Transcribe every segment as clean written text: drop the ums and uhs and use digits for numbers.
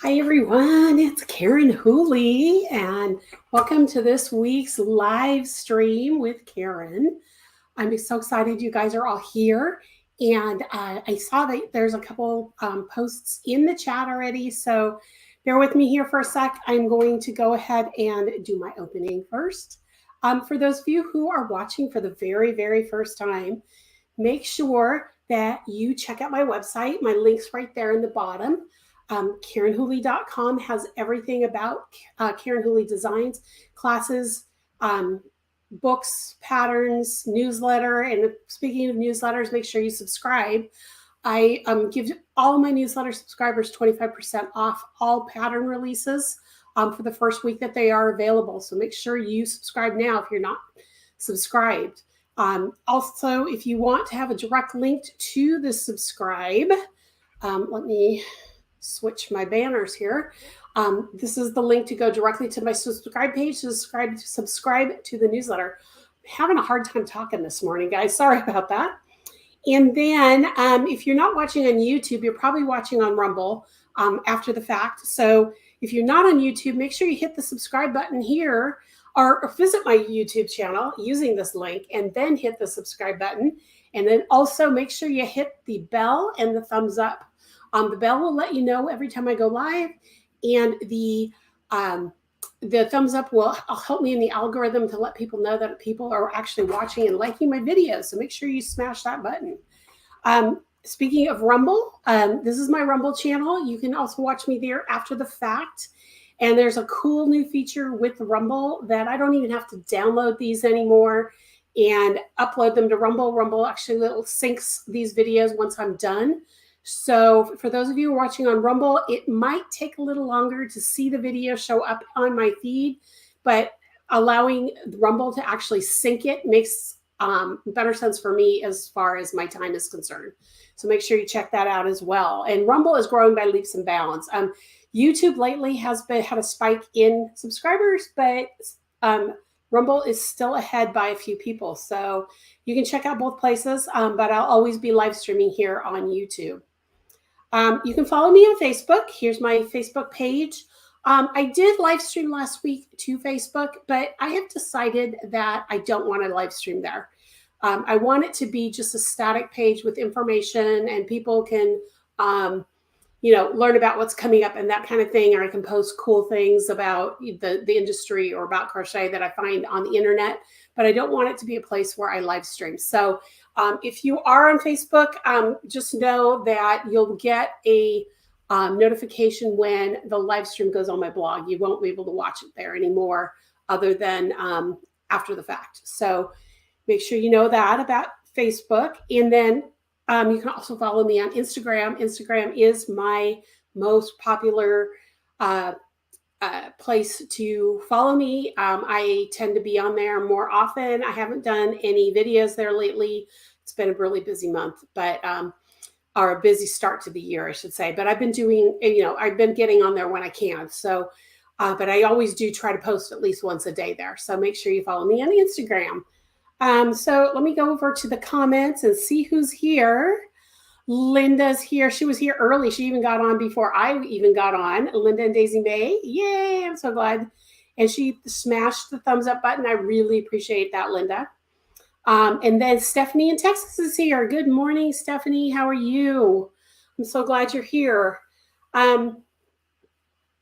Hi everyone, it's Karen Hooley and welcome to this week's live stream with Karen. I'm so excited you guys are all here, and I saw that there's a couple posts in the chat already, so bear with me here for a sec. I'm going to go ahead and do my opening first. For those of you who are watching for the very first time, make sure that you check out my website. My link's right there in the bottom. KarenHooley.com has everything about Karen Hooley designs, classes, books, patterns, newsletter. And speaking of newsletters, make sure you subscribe. I give all my newsletter subscribers 25% off all pattern releases for the first week that they are available. So make sure you subscribe now if you're not subscribed. Also, if you want to have a direct link to the subscribe, let me switch my banners here. This is the link to go directly to my subscribe page to subscribe to the newsletter. I'm having a hard time talking this morning, guys. Sorry about that. And then if you're not watching on YouTube, you're probably watching on Rumble after the fact. So if you're not on YouTube, make sure you hit the subscribe button here or visit my YouTube channel using this link and then hit the subscribe button. And then also make sure you hit the bell and the thumbs up. The bell will let you know every time I go live, and the thumbs up will help me in the algorithm to let people know that people are actually watching and liking my videos. So make sure you smash that button. Speaking of Rumble, this is my Rumble channel. You can also watch me there after the fact. And there's a cool new feature with Rumble that I don't even have to download these anymore and upload them to Rumble. Rumble actually syncs these videos once I'm done. So for those of you watching on Rumble, it might take a little longer to see the video show up on my feed, but allowing Rumble to actually sync it makes better sense for me as far as my time is concerned. So make sure you check that out as well. And Rumble is growing by leaps and bounds. YouTube lately has had a spike in subscribers, but Rumble is still ahead by a few people. So you can check out both places, but I'll always be live streaming here on YouTube. You can follow me on Facebook. Here's my Facebook page. I did live stream last week to Facebook, but I have decided that I don't want to live stream there. I want it to be just a static page with information, and people can, learn about what's coming up and that kind of thing. Or I can post cool things about the industry or about crochet that I find on the internet, but I don't want it to be a place where I live stream. So if you are on Facebook, just know that you'll get a notification when the live stream goes on my blog. You won't be able to watch it there anymore other than after the fact. So make sure you know that about Facebook. And then you can also follow me on Instagram. Instagram is my most popular place to follow me. I tend to be on there more often. I haven't done any videos there lately. It's been a really busy month, but or a busy start to the year, I should say. But I've been doing, I've been getting on there when I can. So, but I always do try to post at least once a day there. So make sure you follow me on Instagram. So let me go over to the comments and see who's here. Linda's here. She was here early. She even got on before I even got on. Linda and Daisy May. Yay, I'm so glad. And she smashed the thumbs up button. I really appreciate that, Linda. And then Stephanie in Texas is here. Good morning, Stephanie. How are you? I'm so glad you're here.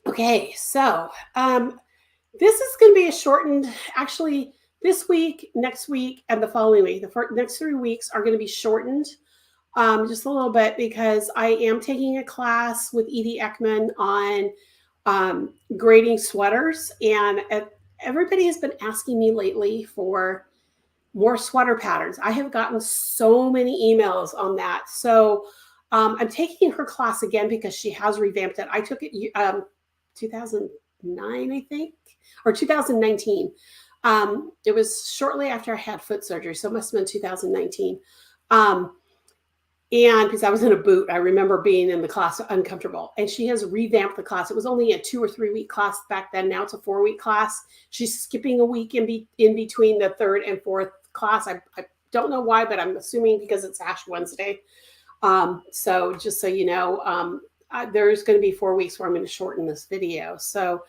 Okay, so this is going to be a shortened, actually, this week, next week, and the following week. The next 3 weeks are going to be shortened just a little bit because I am taking a class with Edie Ekman on grading sweaters. And everybody has been asking me lately for more sweater patterns. I have gotten so many emails on that. So I'm taking her class again because she has revamped it. I took it 2009, I think, or 2019. It was shortly after I had foot surgery, so it must have been 2019. And because I was in a boot, I remember being in the class uncomfortable. And she has revamped the class. It was only a 2 or 3 week class back then. Now it's a 4-week class. She's skipping a week in between the 3rd and 4th class. I don't know why, but I'm assuming because it's Ash Wednesday. So just so you know, there's going to be 4 weeks where I'm going to shorten this video. So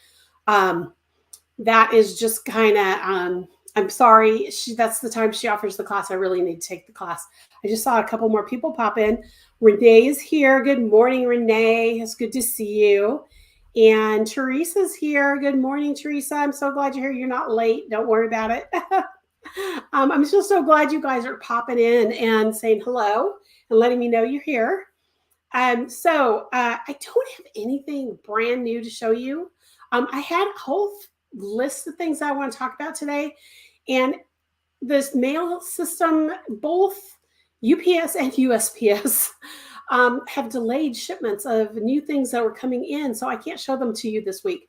that is just kind of, I'm sorry, that's the time she offers the class. I really need to take the class. I just saw a couple more people pop in. Renee is here. Good morning, Renee. It's good to see you. And Teresa's here. Good morning, Teresa. I'm so glad you're here. You're not late. Don't worry about it. I'm just so glad you guys are popping in and saying hello and letting me know you're here. I don't have anything brand new to show you. I had a whole list of things I want to talk about today. And this mail system, both UPS and USPS, have delayed shipments of new things that were coming in. So I can't show them to you this week.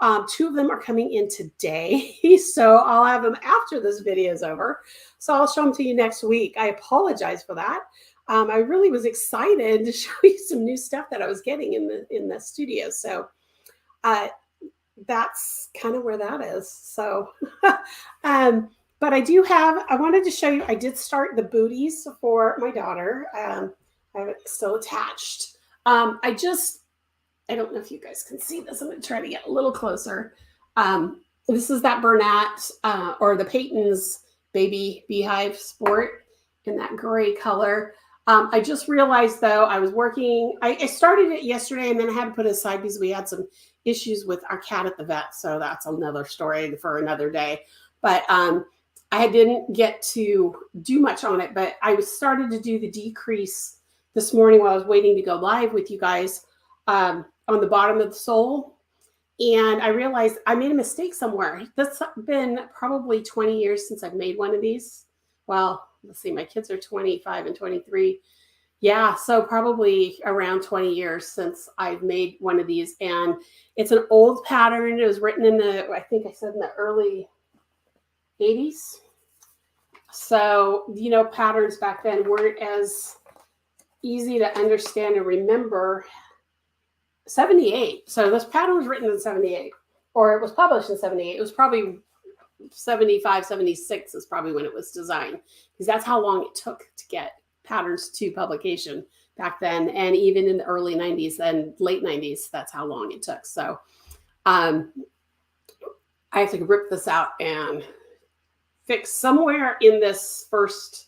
2 of them are coming in today. So I'll have them after this video is over. So I'll show them to you next week. I apologize for that. I really was excited to show you some new stuff that I was getting in the studio. So that's kind of where that is. So, but I wanted to show you, I did start the booties for my daughter. I have it still attached. I don't know if you guys can see this. I'm going to try to get a little closer. This is that Bernat or the Peyton's Baby Beehive Sport in that gray color. I just realized, though, I was working. I started it yesterday, and then I had to put it aside because we had some issues with our cat at the vet. So that's another story for another day. But I didn't get to do much on it. But I started to do the decrease this morning while I was waiting to go live with you guys on the bottom of the sole. And I realized I made a mistake somewhere. That's been probably 20 years since I've made one of these. Well, let's see, my kids are 25 and 23. Yeah, so probably around 20 years since I've made one of these. And it's an old pattern. It was written in I think I said in the early 80s. So, patterns back then weren't as easy to understand and remember. 78. So this pattern was written in 78, or it was published in 78. It was probably 75, 76 is probably when it was designed, because that's how long it took to get patterns to publication back then. And even in the early 90s and late 90s, that's how long it took. So I have to rip this out and fix somewhere in this first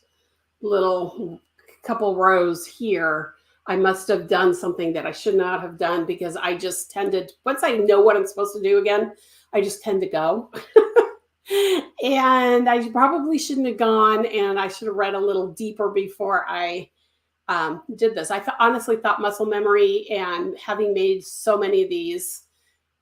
little couple rows here. I must have done something that I should not have done, because I just tended, once I know what I'm supposed to do again, I just tend to go. And I probably shouldn't have gone, and I should have read a little deeper before I did this. I honestly thought muscle memory and having made so many of these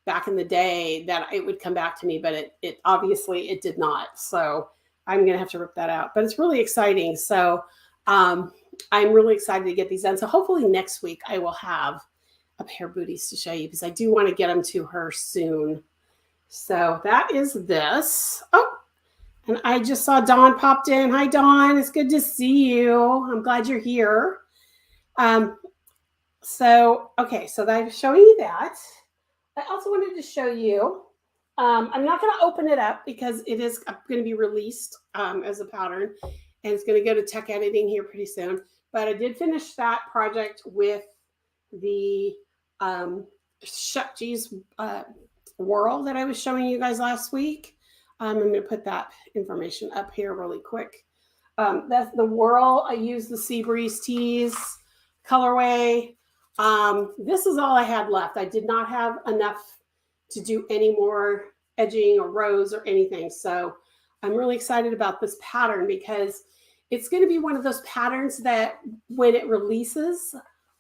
back in the day that it would come back to me, but it obviously it did not. So I'm going to have to rip that out, but it's really exciting. So I'm really excited to get these done. So hopefully next week I will have a pair of booties to show you, because I do want to get them to her soon. So that is this. Oh, and I just saw Dawn popped in. Hi, Dawn. It's good to see you. I'm glad you're here. So I'm showing you that. I also wanted to show you, I'm not going to open it up because it is going to be released as a pattern, and it's going to go to tech editing here pretty soon. But I did finish that project with the whirl that I was showing you guys last week. I'm going to put that information up here really quick. That's the whirl. I used the Sea Breeze Tease colorway. This is all I had left. I did not have enough to do any more edging or rows or anything. So I'm really excited about this pattern, because it's going to be one of those patterns that when it releases,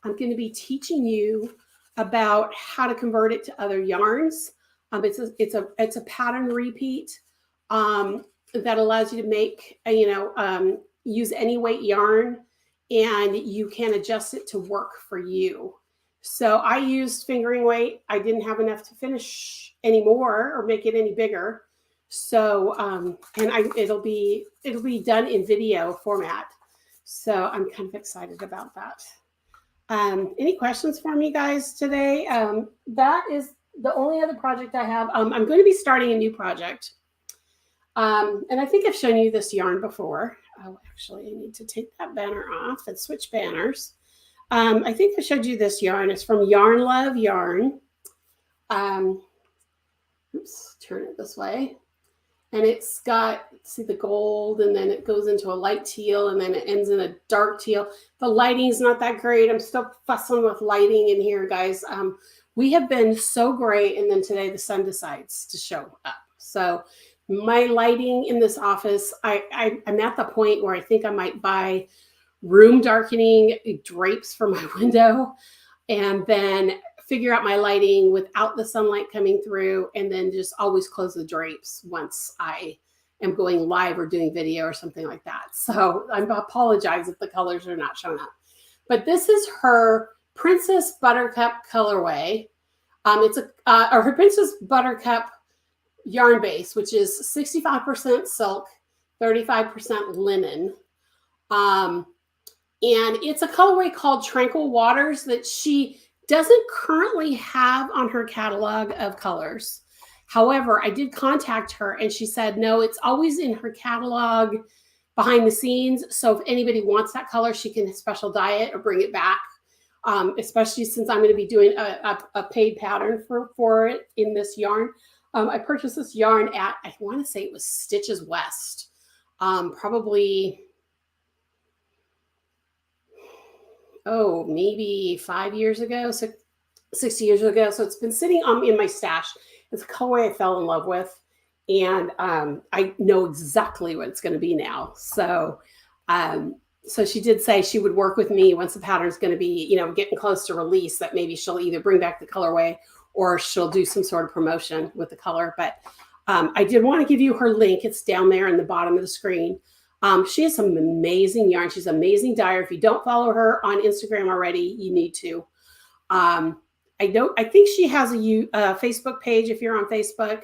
I'm going to be teaching you about how to convert it to other yarns. It's a pattern repeat that allows you to make, use any weight yarn, and you can adjust it to work for you. So I used fingering weight. I didn't have enough to finish any more or make it any bigger. So, it'll be done in video format. So I'm kind of excited about that. Any questions for me, guys, today? That is the only other project I have. I'm going to be starting a new project. And I think I've shown you this yarn before. Oh, actually, I need to take that banner off and switch banners. I think I showed you this yarn. It's from Yarn Love Yarn. Oops, turn it this way. And it's got, see the gold, and then it goes into a light teal, and then it ends in a dark teal. The lighting's not that great. I'm still fussing with lighting in here, guys. We have been so great, and then today the sun decides to show up. So my lighting in this office, I'm at the point where I think I might buy room darkening drapes for my window, and then figure out my lighting without the sunlight coming through, and then just always close the drapes once I am going live or doing video or something like that. So I apologize if the colors are not showing up. But this is her Princess Buttercup colorway. It's her Princess Buttercup yarn base, which is 65% silk, 35% linen. And it's a colorway called Tranquil Waters that she doesn't currently have on her catalog of colors. However, I did contact her and she said, no, it's always in her catalog behind the scenes. So if anybody wants that color, she can special dye it or bring it back. Especially since I'm going to be doing a paid pattern for it in this yarn. I purchased this yarn at, I want to say it was Stitches West, probably, maybe 5 years ago, 6 years ago. So it's been sitting in my stash. It's a colorway I fell in love with, and I know exactly what it's going to be now. So, so she did say she would work with me once the pattern's going to be, getting close to release, that maybe she'll either bring back the colorway or she'll do some sort of promotion with the color. But I did want to give you her link. It's down there in the bottom of the screen. She has some amazing yarn. She's an amazing dyer. If you don't follow her on Instagram already, you need to. I think she has a Facebook page if you're on Facebook,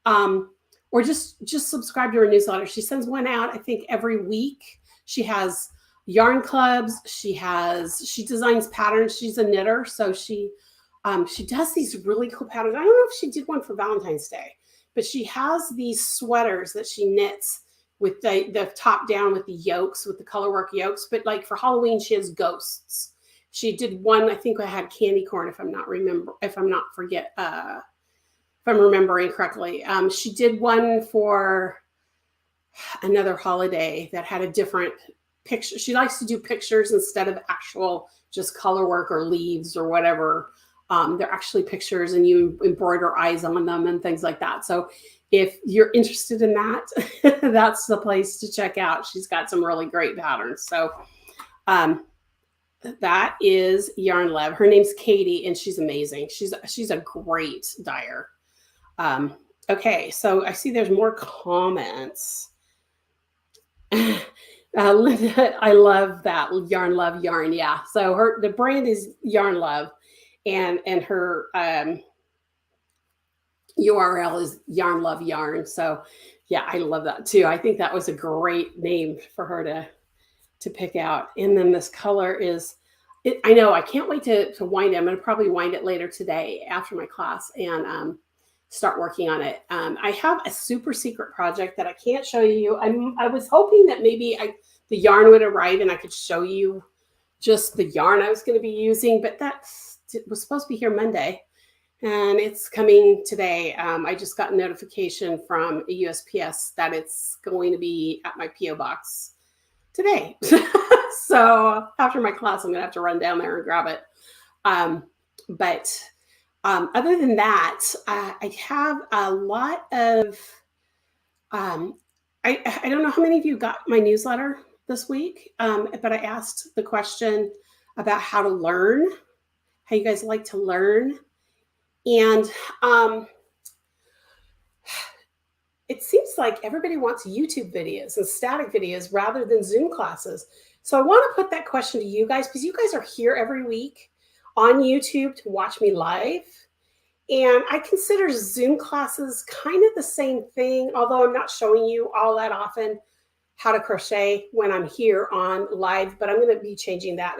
or just subscribe to her newsletter. She sends one out, I think, every week. She has yarn clubs. She designs patterns. She's a knitter, so she does these really cool patterns. I don't know if she did one for Valentine's Day, but she has these sweaters that she knits with the top down with the yokes, with the colorwork yokes. But like for Halloween, she has ghosts. She did one, I think I had candy corn, if I'm remembering correctly. She did one for another holiday that had a different picture. She likes to do pictures instead of actual just color work or leaves or whatever. They're actually pictures, and you embroider eyes on them and things like that. So if you're interested in that, that's the place to check out. She's got some really great patterns. So that is Yarn Love. Her name's Katie, and she's amazing. She's a great dyer. Okay, so I see there's more comments. Linda, I love that Yarn Love Yarn. Yeah, so the brand is Yarn Love, and her URL is Yarn Love Yarn. So yeah, I love that too. I think that was a great name for her to pick out. And then this color is, I know, I can't wait to wind it. I'm going to probably wind it later today after my class and start working on it. I have a super secret project that I can't show you. I was hoping that maybe the yarn would arrive and I could show you just the yarn I was going to be using, but that was supposed to be here Monday. And it's coming today. I just got a notification from a USPS that it's going to be at my P.O. box today. So after my class, I'm going to have to run down there and grab it. But other than that, I have a lot of, I don't know how many of you got my newsletter this week, but I asked the question about how to learn, how you guys like to learn. And it seems like everybody wants YouTube videos and static videos rather than Zoom classes. So I want to put that question to you guys, because you guys are here every week on YouTube to watch me live. And I consider Zoom classes kind of the same thing, although I'm not showing you all that often how to crochet when I'm here on live, but I'm going to be changing that.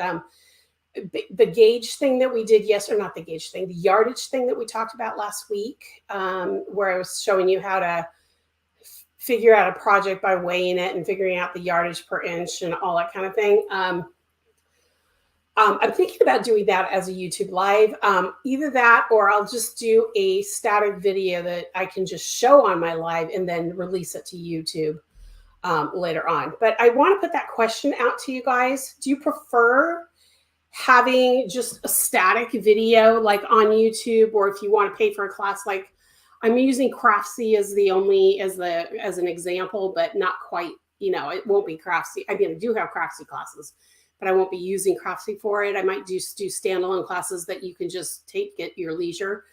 The gauge thing that we did not the gauge thing, the yardage thing that we talked about last week, where I was showing you how to figure out a project by weighing it and figuring out the yardage per inch and all that kind of thing. I'm thinking about doing that as a YouTube live. Either that or I'll just do a static video that I can just show on my live and then release it to YouTube later on. But I want to put that question out to you guys. Do you prefer having just a static video like on YouTube, or if you want to pay for a class, like I'm using Craftsy as as an example, but not quite, it won't be Craftsy. I mean, I do have Craftsy classes, but I won't be using Craftsy for it. I might just do standalone classes that you can just take at your leisure.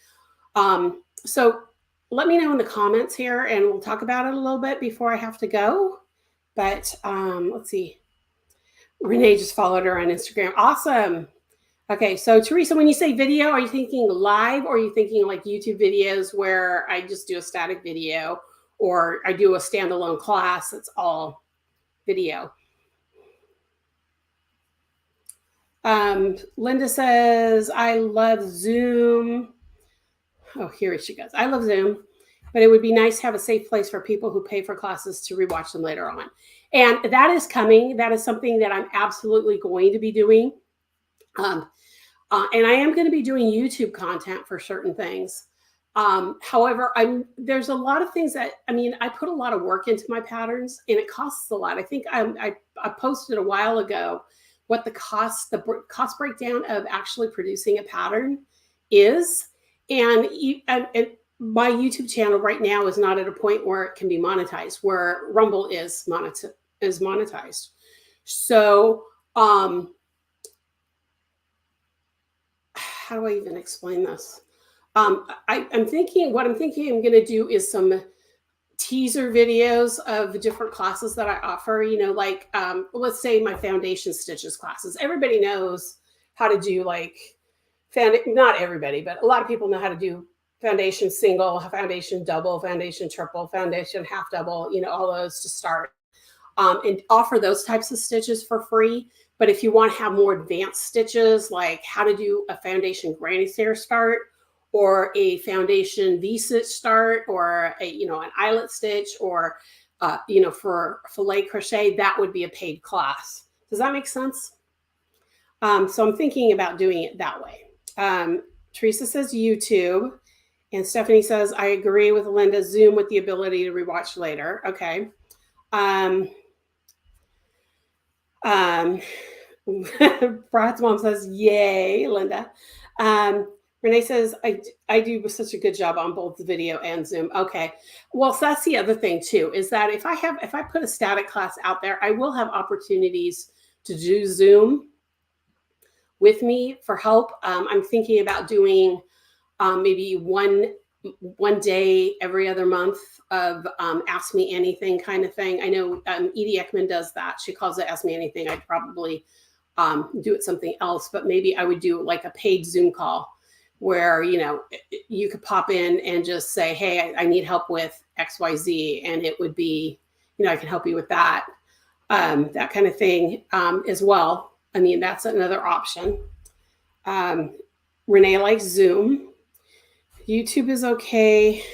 So let me know in the comments here and we'll talk about it a little bit before I have to go. But let's see. Renee just followed her on Instagram. Awesome. Okay, so Teresa, when you say video, are you thinking live or are you thinking like YouTube videos where I just do a static video or I do a standalone class that's all video? Linda says, I love Zoom. Oh, here she goes. I love Zoom, but it would be nice to have a safe place for people who pay for classes to rewatch them later on. And that is coming. That is something that I'm absolutely going to be doing. And I am going to be doing YouTube content for certain things. However, there's a lot of things that, I put a lot of work into my patterns and it costs a lot. I think I posted a while ago what the cost breakdown of actually producing a pattern is. And my YouTube channel right now is not at a point where it can be monetized, where Rumble is monetized. So, how do I even explain this? I'm thinking I'm going to do is some teaser videos of different classes that I offer, like, let's say my foundation stitches classes. Everybody knows how to do not everybody, but a lot of people know how to do foundation single, foundation double, foundation triple, foundation half double, all those to start, and offer those types of stitches for free. But if you want to have more advanced stitches, like how to do a foundation granny stair start or a foundation V-stitch start or an eyelet stitch or, for filet crochet, that would be a paid class. Does that make sense? So I'm thinking about doing it that way. Teresa says YouTube. And Stephanie says, I agree with Linda, Zoom with the ability to rewatch later. Okay. Brad's mom says, yay, Linda. Renee says, I do such a good job on both the video and Zoom. Okay. Well, so that's the other thing too, is that if I put a static class out there, I will have opportunities to do Zoom with me for help. I'm thinking about doing maybe one day every other month of Ask Me Anything kind of thing. I know Edie Ekman does that. She calls it Ask Me Anything. I'd probably do it something else, but maybe I would do like a paid Zoom call where, you could pop in and just say, hey, I need help with XYZ. And it would be, I can help you with that, that kind of thing as well. That's another option. Renee likes Zoom. YouTube is okay,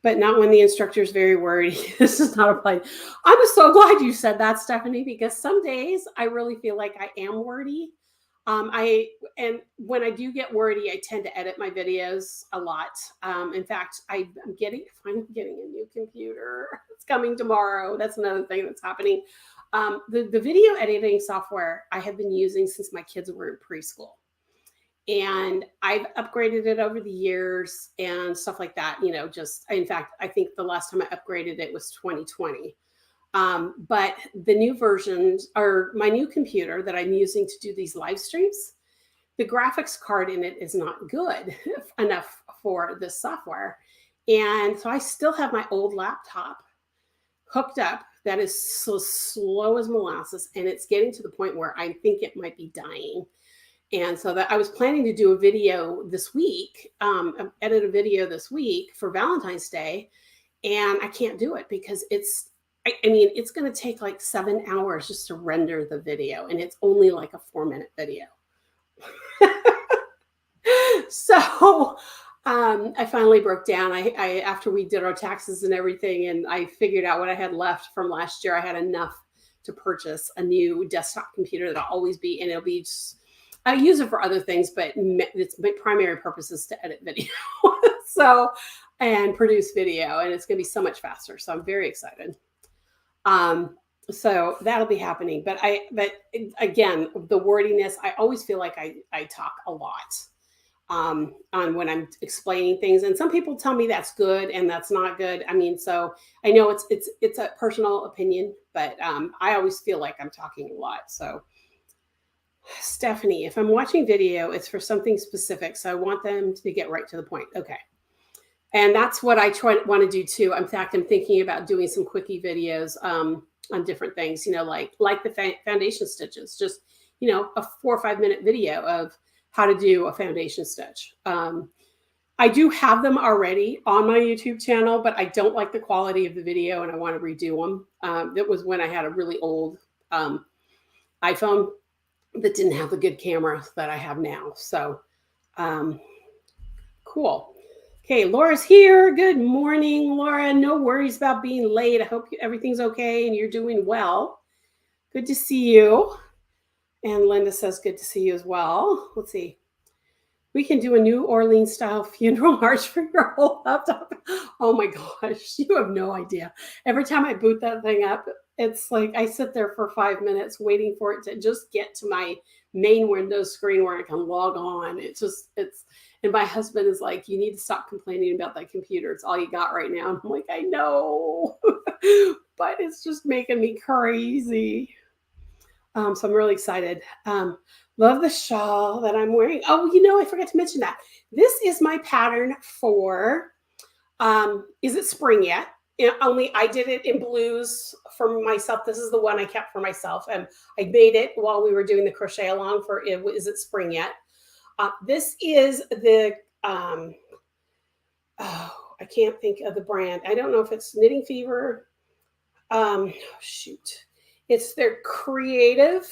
but not when the instructor is very wordy. This is not applied. I'm so glad you said that, Stephanie, because some days I really feel like I am wordy. And when I do get wordy, I tend to edit my videos a lot. In fact, I'm finally getting a new computer. It's coming tomorrow. That's another thing that's happening. The video editing software I have been using since my kids were in preschool. And I've upgraded it over the years and stuff like that, in fact, I think the last time I upgraded it was 2020. But the new versions or my new computer that I'm using to do these live streams, the graphics card in it is not good enough for this software. And so I still have my old laptop hooked up that is so slow as molasses. And it's getting to the point where I think it might be dying. And so that I was planning to do a video this week, edit a video this week for Valentine's Day. And I can't do it because it's going to take like 7 hours just to render the video. And it's only like a 4-minute video. So I finally broke down. I after we did our taxes and everything, and I figured out what I had left from last year, I had enough to purchase a new desktop computer that'll always be, and it'll be just I use it for other things, but its primary purpose is to edit video. So, and produce video, and it's going to be so much faster. So I'm very excited. So that'll be happening. But again, the wordiness, I always feel like I talk a lot on when I'm explaining things. And some people tell me that's good and that's not good. I mean, so I know it's a personal opinion, but I always feel like I'm talking a lot. So Stephanie, if I'm watching video, it's for something specific. So I want them to get right to the point. Okay. And that's what I want to do too. In fact, I'm thinking about doing some quickie videos on different things, like the foundation stitches, just, a 4 or 5 minute video of how to do a foundation stitch. I do have them already on my YouTube channel, but I don't like the quality of the video and I want to redo them. That was when I had a really old iPhone that didn't have the good camera that I have now. So cool. Okay, Laura's here. Good morning, Laura. No worries about being late. I hope everything's okay and you're doing well. Good to see you. And Linda says good to see you as well. Let's see. We can do a New Orleans style funeral march for your whole laptop. Oh my gosh, you have no idea. Every time I boot that thing up, it's like I sit there for 5 minutes waiting for it to just get to my main Windows screen where I can log on. And my husband is like, you need to stop complaining about that computer. It's all you got right now. And I'm like, I know, but it's just making me crazy. So I'm really excited. Love the shawl that I'm wearing. Oh, I forgot to mention that. This is my pattern for, is it spring yet? Only I did it in blues for myself. This is the one I kept for myself. And I made it while we were doing the crochet along for, is it spring yet? This is the, I can't think of the brand. I don't know if it's Knitting Fever. Shoot. It's their creative.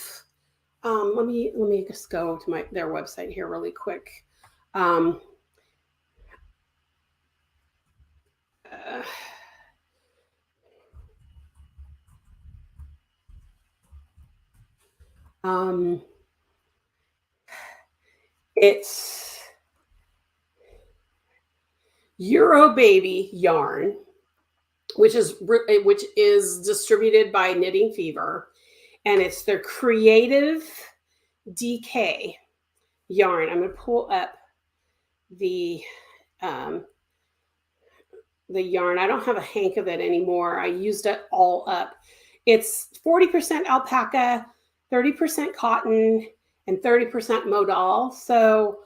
Let me just go to their website here really quick. It's Euro Baby yarn, which is distributed by Knitting Fever, and it's their creative DK yarn. I'm going to pull up the yarn. I don't have a hank of it anymore. I used it all up. It's 40% alpaca, 30% cotton, and 30% modal. So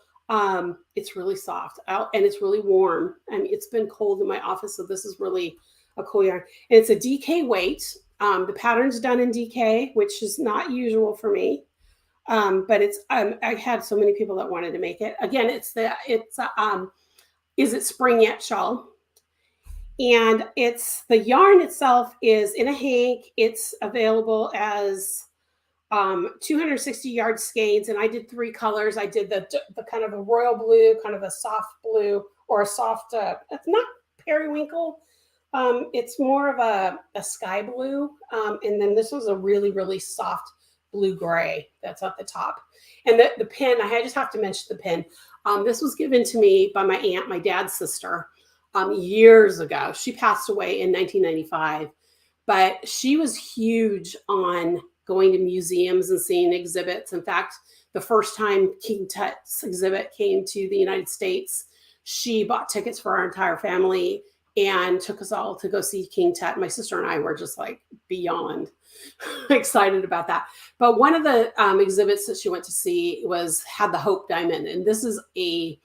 it's really soft and it's really warm. I mean, it's been cold in my office, so this is really a cool yarn. And it's a DK weight. The pattern's done in DK, which is not usual for me. But it's I had so many people that wanted to make it. Again, it's Is It Spring Yet Shawl. And the yarn itself is in a hank. It's available as 260 yard skeins, and I did 3 colors. I did the kind of a royal blue, kind of a soft blue, or a soft, it's not periwinkle. It's more of a sky blue. And then this was a really, really soft blue gray that's at the top. And the pin, I just have to mention the pin. This was given to me by my aunt, my dad's sister, years ago. She passed away in 1995, but she was huge on going to museums and seeing exhibits. In fact, the first time King Tut's exhibit came to the United States, she bought tickets for our entire family and took us all to go see King Tut. My sister and I were just like beyond excited about that. But one of the exhibits that she went to see had the Hope Diamond, and this is a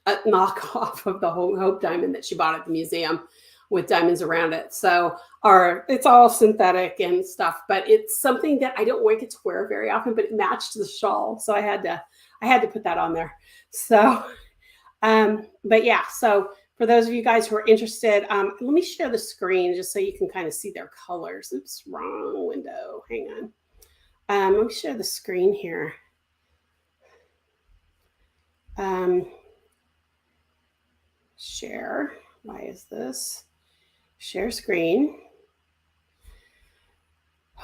knockoff of the whole Hope Diamond that she bought at the museum with diamonds around it. So it's all synthetic and stuff, but it's something that I don't get to wear very often, but it matched the shawl. So I had to put that on there. So, but yeah, so for those of you guys who are interested, let me share the screen just so you can kind of see their colors. Oops, wrong window. Hang on. Let me share the screen here. Share. Why is this? Share screen.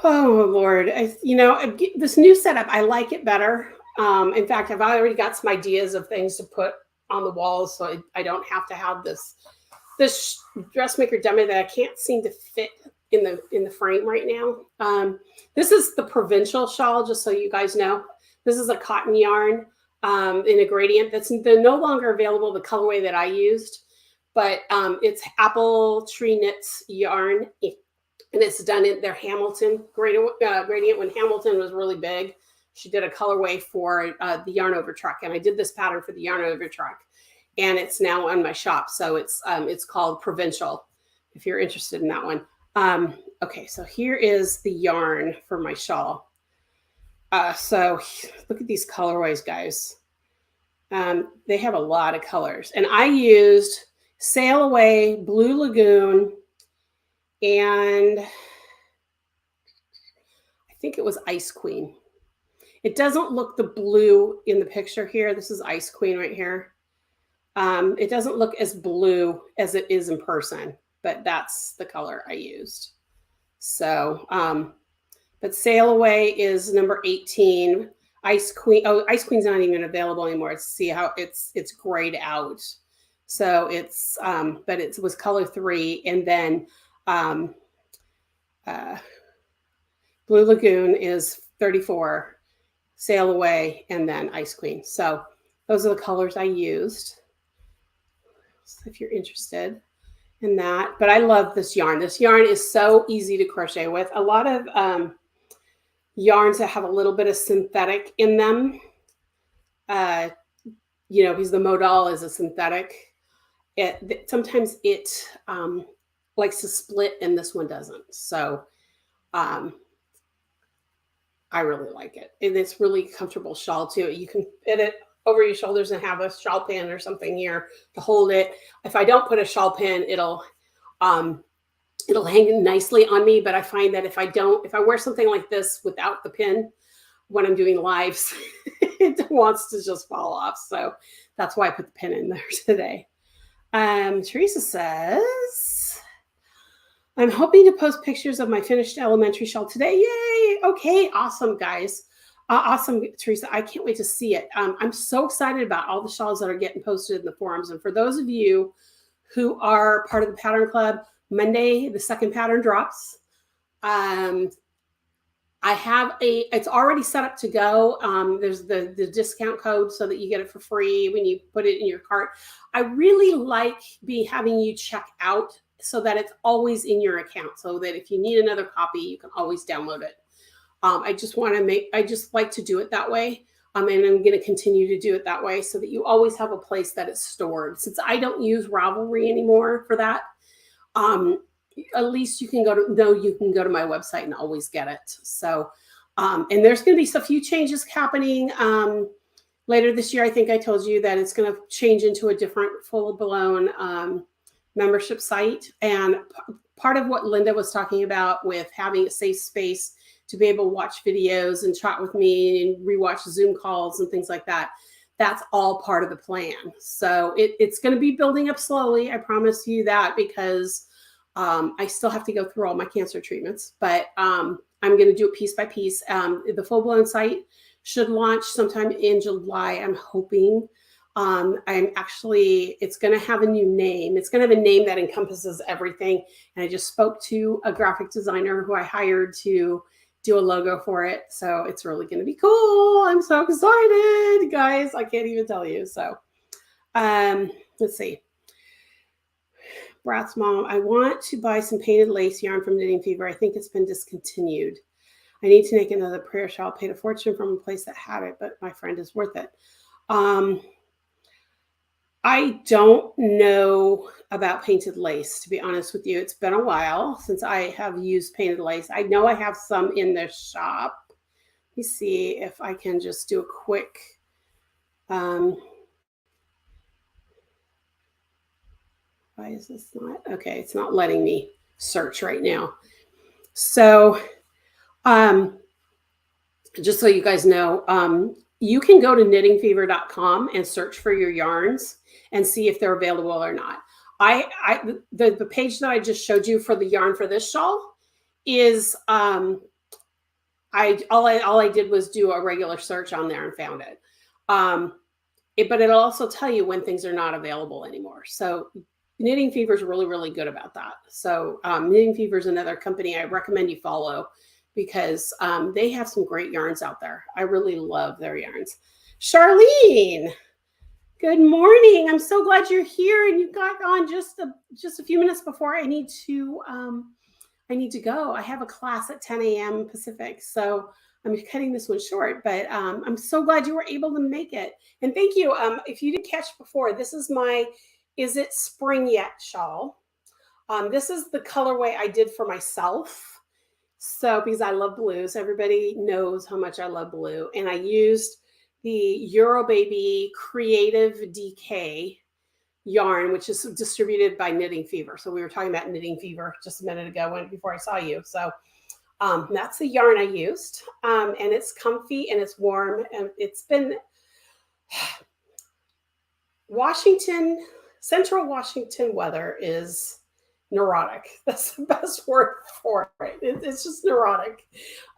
Oh Lord, this new setup, I like it better. In fact, I've already got some ideas of things to put on the walls, so I don't have to have this dressmaker dummy that I can't seem to fit in the frame right now. This is the Provincial Shawl, just so you guys know. This is a cotton yarn in a gradient that's no longer available, the colorway that I used, but it's apple tree knits yarn, and it's done in their Hamilton gradient when Hamilton was really big. She did a colorway for the yarn over truck, and I did this pattern for the yarn over truck, and it's now on my shop. So it's called Provincial, if you're interested in that one. Okay, so here is the yarn for my shawl. So look at these colorways, guys. They have a lot of colors, and I used Sail Away, Blue Lagoon, and I think it was Ice Queen. It doesn't look the blue in the picture here. This is Ice Queen right here. It doesn't look as blue as it is in person, but that's the color I used. So, but Sail Away is number 18. Ice Queen. Oh, Ice Queen's not even available anymore. Let's see how it's grayed out. So it's, but it was color 3, and then Blue Lagoon is 34, Sail Away, and then Ice Queen. So those are the colors I used. So if you're interested in that, but I love this yarn. This yarn is so easy to crochet with. A lot of yarns that have a little bit of synthetic in them, because the modal is a synthetic. Sometimes it likes to split, and this one doesn't. So I really like it. And it's really comfortable shawl too. You can fit it over your shoulders and have a shawl pin or something here to hold it. If I don't put a shawl pin, it'll hang nicely on me. But I find that if I wear something like this without the pin when I'm doing lives, it wants to just fall off. So that's why I put the pin in there today. Teresa says, I'm hoping to post pictures of my finished elementary shawl today. Yay. Okay. Awesome, guys. Awesome, Teresa. I can't wait to see it. I'm so excited about all the shawls that are getting posted in the forums. And for those of you who are part of the Pattern Club, Monday, the second pattern drops. It's already set up to go. There's the discount code so that you get it for free when you put it in your cart. I really like having you check out so that it's always in your account, so that if you need another copy, you can always download it. I just like to do it that way. And I'm going to continue to do it that way so that you always have a place that it's stored. Since I don't use Ravelry anymore for that, at least you can go to my website and always get it. So, and there's going to be a few changes happening later this year. I think I told you that it's going to change into a different full-blown membership site. And part of what Linda was talking about with having a safe space to be able to watch videos and chat with me and rewatch Zoom calls and things like that, that's all part of the plan. So it's going to be building up slowly. I promise you that, because I still have to go through all my cancer treatments, but I'm going to do it piece by piece. The full-blown site should launch sometime in July, I'm hoping. It's going to have a new name. It's going to have a name that encompasses everything. And I just spoke to a graphic designer who I hired to do a logo for it. So it's really going to be cool. I'm so excited, guys. I can't even tell you. So let's see. Brat's mom, I want to buy some painted lace yarn from Knitting Fever. I think it's been discontinued. I need to make another prayer shawl. Paid a fortune from a place that had it, but my friend is worth it. I don't know about painted lace, to be honest with you. It's been a while since I have used painted lace. I know I have some in the shop. Let me see if I can just do a quick. Why is this not? Okay, it's not letting me search right now. So just so you guys know, you can go to knittingfever.com and search for your yarns and see if they're available or not. The page that I just showed you for the yarn for this shawl is all I did was do a regular search on there and found it. But it'll also tell you when things are not available anymore. So Knitting Fever is really, really good about that. So Knitting Fever is another company I recommend you follow because they have some great yarns out there. I really love their yarns. Charlene, good morning. I'm so glad you're here, and you got on just a few minutes before I need to go. I have a class at 10 a.m. Pacific, so I'm cutting this one short, but I'm so glad you were able to make it. And thank you. If you didn't catch before, this is my Is It Spring Yet shawl. This is the colorway I did for myself. So because I love blues, everybody knows how much I love blue. And I used the Eurobaby Creative DK yarn, which is distributed by Knitting Fever. So we were talking about Knitting Fever just a minute ago before I saw you. So that's the yarn I used. And it's comfy and it's warm. And it's been Central Washington weather is neurotic. That's the best word for it. It's just neurotic.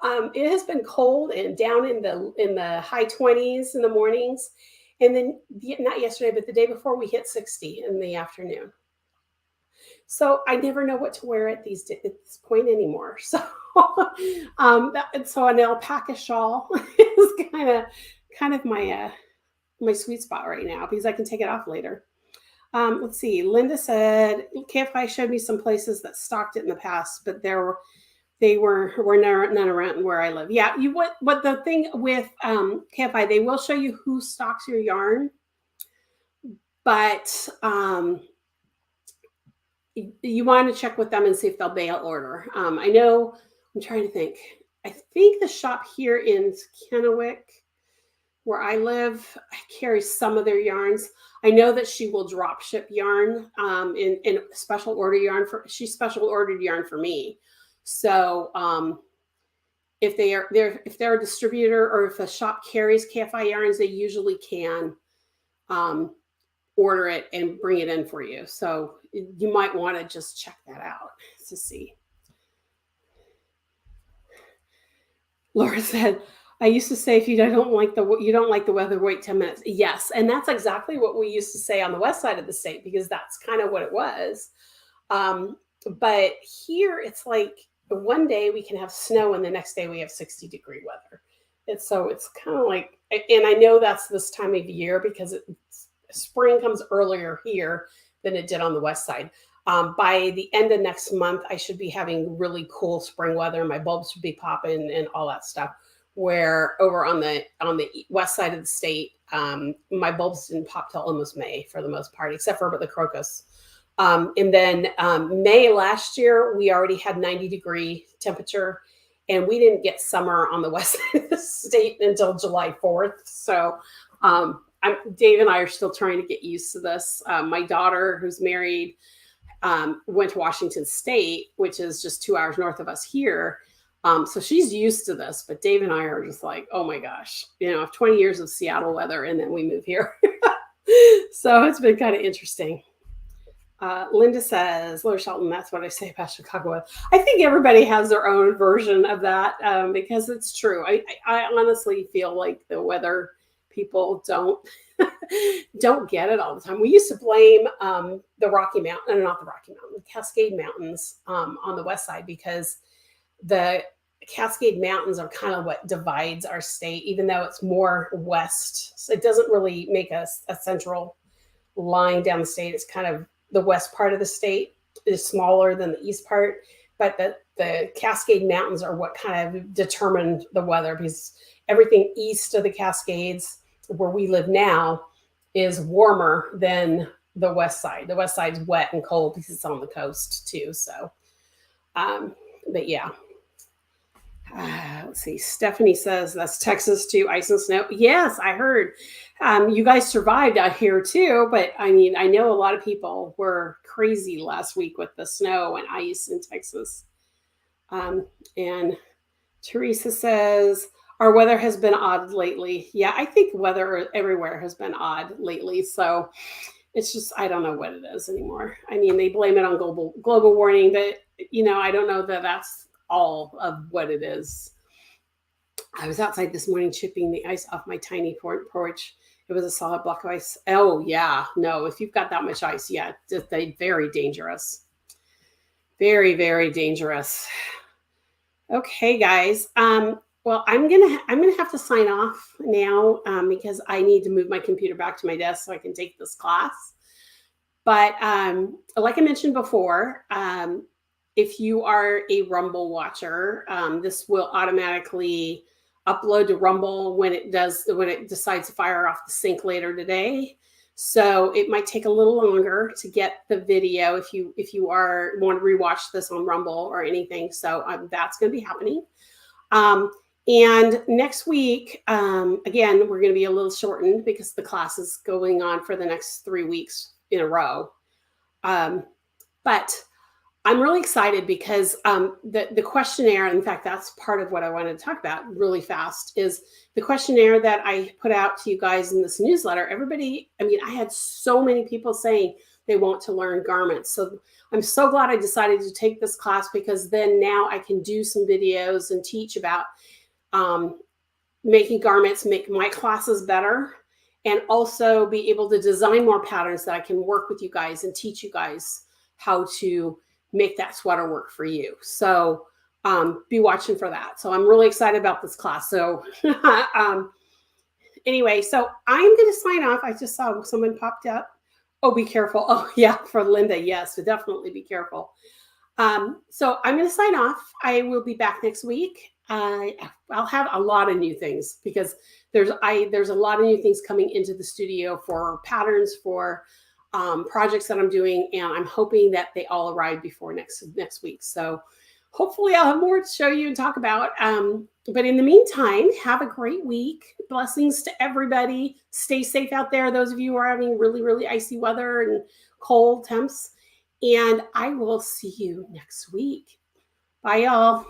It has been cold and down in the high 20s in the mornings. And then not yesterday, but the day before we hit 60 in the afternoon. So I never know what to wear at this point anymore. So, so an alpaca shawl is kind of my sweet spot right now because I can take it off later. Let's see. Linda said KFI showed me some places that stocked it in the past, but they were none around where I live. Yeah, what the thing with KFI, they will show you who stocks your yarn, but you want to check with them and see if they'll bail order. I know. I'm trying to think. I think the shop here in Kennewick, where I live, carries some of their yarns. I know that she will drop ship yarn in special order yarn she special ordered yarn for me. So if they're a distributor or if a shop carries KFI yarns, they usually can order it and bring it in for you. So you might want to just check that out to see. Laura said, I used to say, if you don't like the weather, wait 10 minutes. Yes. And that's exactly what we used to say on the west side of the state, because that's kind of what it was. But here it's like one day we can have snow and the next day we have 60-degree weather. It's kind of like, and I know that's this time of year because spring comes earlier here than it did on the west side. By the end of next month, I should be having really cool spring weather. My bulbs should be popping and all that stuff. Where over on the west side of the state, my bulbs didn't pop till almost May for the most part, except for the crocus. And then May last year, we already had 90-degree temperature, and we didn't get summer on the west side of the state until July 4th. So Dave and I are still trying to get used to this. My daughter, who's married, went to Washington State, which is just 2 hours north of us here. So she's used to this, but Dave and I are just like, oh my gosh, 20 years of Seattle weather and then we move here. So it's been kind of interesting. Linda says, Laura Shelton, that's what I say about Chicago weather. I think everybody has their own version of that because it's true. I honestly feel like the weather people don't get it all the time. We used to blame the Cascade Mountains on the west side because the Cascade Mountains are kind of what divides our state, even though it's more west. So it doesn't really make a central line down the state. It's kind of the west part of the state is smaller than the east part, but the Cascade Mountains are what kind of determined the weather, because everything east of the Cascades, where we live now, is warmer than the west side. The west side's wet and cold because it's on the coast too. So, but yeah. Let's see. Stephanie says that's Texas too, ice and snow. Yes, I heard. You guys survived out here too, but I mean, I know a lot of people were crazy last week with the snow and ice in Texas. And Teresa says our weather has been odd lately. Yeah, I think weather everywhere has been odd lately. So it's just, I don't know what it is anymore. I mean, they blame it on global warming, but I don't know that that's all of what it is. I was outside this morning chipping the ice off my tiny porch. It was a solid block of ice. Oh yeah, no, if you've got that much ice, yeah, they very dangerous. Very, very dangerous. Okay, guys. Well, I'm gonna have to sign off now because I need to move my computer back to my desk so I can take this class. But like I mentioned before, if you are a Rumble watcher, this will automatically upload to Rumble when it decides to fire off the sync later today. So it might take a little longer to get the video if you want to rewatch this on Rumble or anything. So that's going to be happening. And next week, again, we're going to be a little shortened because the class is going on for the next 3 weeks in a row. But I'm really excited because the questionnaire, in fact, that's part of what I wanted to talk about really fast, is the questionnaire that I put out to you guys in this newsletter. Everybody, I mean, I had so many people saying they want to learn garments. So I'm so glad I decided to take this class because then now I can do some videos and teach about making garments, make my classes better, and also be able to design more patterns that I can work with you guys and teach you guys how to make that sweater work for you. So be watching for that. So I'm really excited about this class. So anyway, so I'm going to sign off. I just saw someone popped up. Oh, be careful. Oh yeah, for Linda. Yes, so definitely be careful. So I'm going to sign off. I will be back next week. I'll have a lot of new things because there's a lot of new things coming into the studio for patterns, for projects that I'm doing, and I'm hoping that they all arrive before next week. So hopefully I'll have more to show you and talk about. But in the meantime, have a great week. Blessings to everybody. Stay safe out there. Those of you who are having really, really icy weather and cold temps. And I will see you next week. Bye, y'all.